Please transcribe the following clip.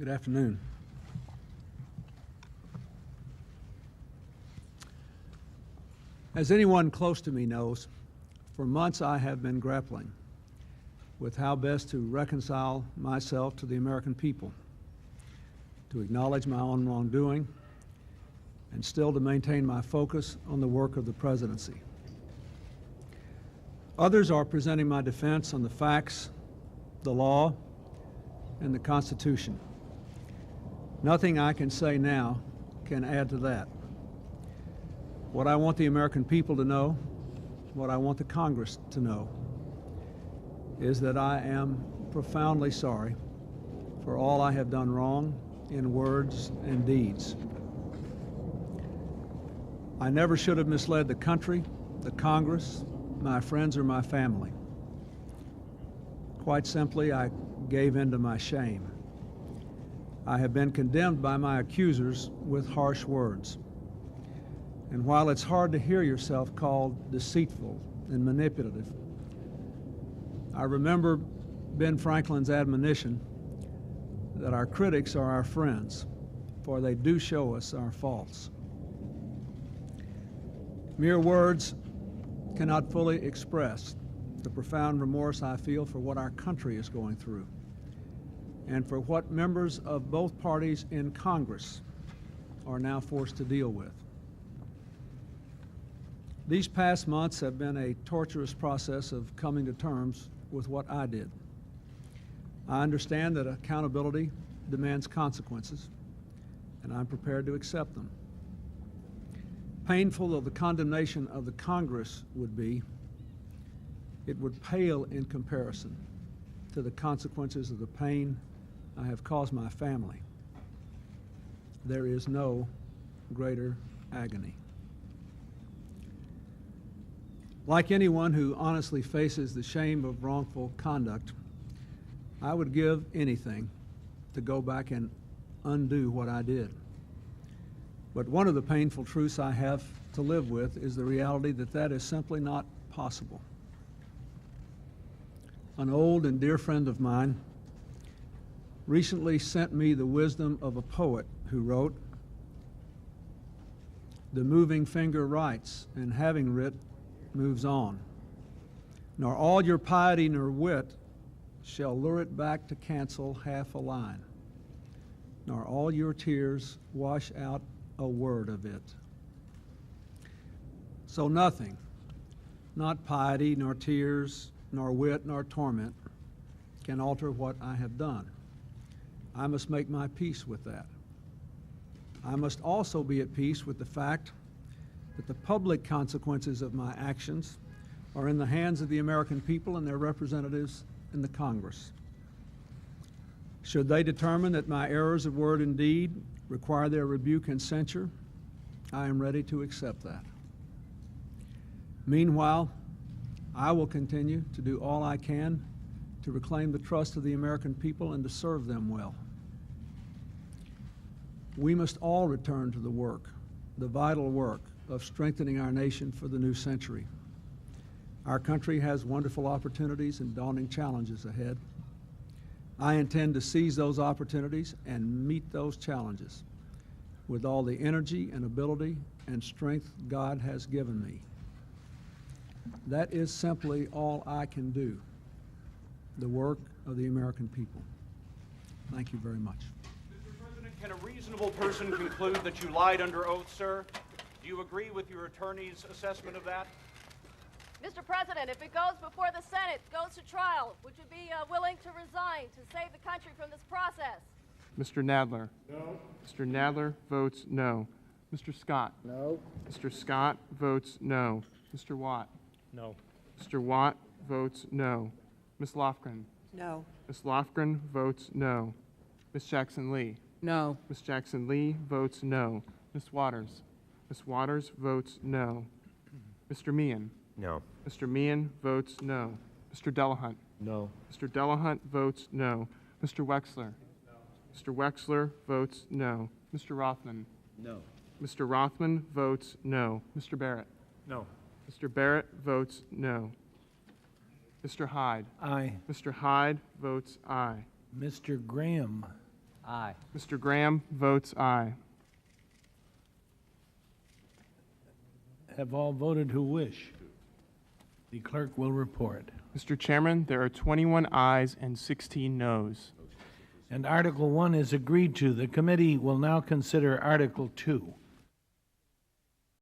Good afternoon. As anyone close to me knows, for months I have been grappling with how best to reconcile myself to the American people, to acknowledge my own wrongdoing, and still to maintain my focus on the work of the presidency. Others are presenting my defense on the facts, the law, and the Constitution. Nothing I can say now can add to that. What I want the American people to know, what I want the Congress to know, is that I am profoundly sorry for all I have done wrong in words and deeds. I never should have misled the country, the Congress, my friends, or my family. Quite simply, I gave in to my shame. I have been condemned by my accusers with harsh words. And while it's hard to hear yourself called deceitful and manipulative, I remember Ben Franklin's admonition that our critics are our friends, for they do show us our faults. Mere words cannot fully express the profound remorse I feel for what our country is going through and for what members of both parties in Congress are now forced to deal with. These past months have been a torturous process of coming to terms with what I did. I understand that accountability demands consequences, and I'm prepared to accept them. Painful though the condemnation of the Congress would be, it would pale in comparison to the consequences of the pain I have caused my family. There is no greater agony. Like anyone who honestly faces the shame of wrongful conduct, I would give anything to go back and undo what I did. But one of the painful truths I have to live with is the reality that that is simply not possible. An old and dear friend of mine recently sent me the wisdom of a poet who wrote, "The moving finger writes, and having writ, moves on. Nor all your piety nor wit shall lure it back to cancel half a line, nor all your tears wash out a word of it." So nothing, not piety, nor tears, nor wit, nor torment, can alter what I have done. I must make my peace with that. I must also be at peace with the fact that the public consequences of my actions are in the hands of the American people and their representatives in the Congress. Should they determine that my errors of word and deed require their rebuke and censure, I am ready to accept that. Meanwhile, I will continue to do all I can to reclaim the trust of the American people and to serve them well. We must all return to the work, the vital work, of strengthening our nation for the new century. Our country has wonderful opportunities and daunting challenges ahead. I intend to seize those opportunities and meet those challenges with all the energy and ability and strength God has given me. That is simply all I can do, the work of the American people. Thank you very much. Mr. President, can a reasonable person conclude that you lied under oath, sir? Do you agree with your attorney's assessment of that? Mr. President, if it goes before the Senate, goes to trial, would you be willing to resign to save the country from this process? Mr. Nadler? No. Mr. Nadler votes no. Mr. Scott? No. Mr. Scott votes no. Mr. Watt? No. Mr. Watt votes no. Ms. Lofgren? No. Ms. Lofgren votes no. Ms. Jackson-Lee? No. Ms. Jackson-Lee votes no. Ms. Waters? Ms. Waters votes no. Mr. Meehan? No. Mr. Meehan votes no. Mr. Delahunt? No. Mr. Delahunt votes no. Mr. Wexler? No. Mr. Wexler votes no. Mr. Rothman? No. Mr. Rothman votes no. Mr. Barrett? No. Mr. Barrett votes no. Mr. Hyde? Aye. Mr. Hyde votes aye. Mr. Graham? Aye. Mr. Graham votes aye. Have all voted who wish? The clerk will report. Mr. Chairman, there are 21 ayes and 16 noes. And Article 1 is agreed to. The committee will now consider Article 2.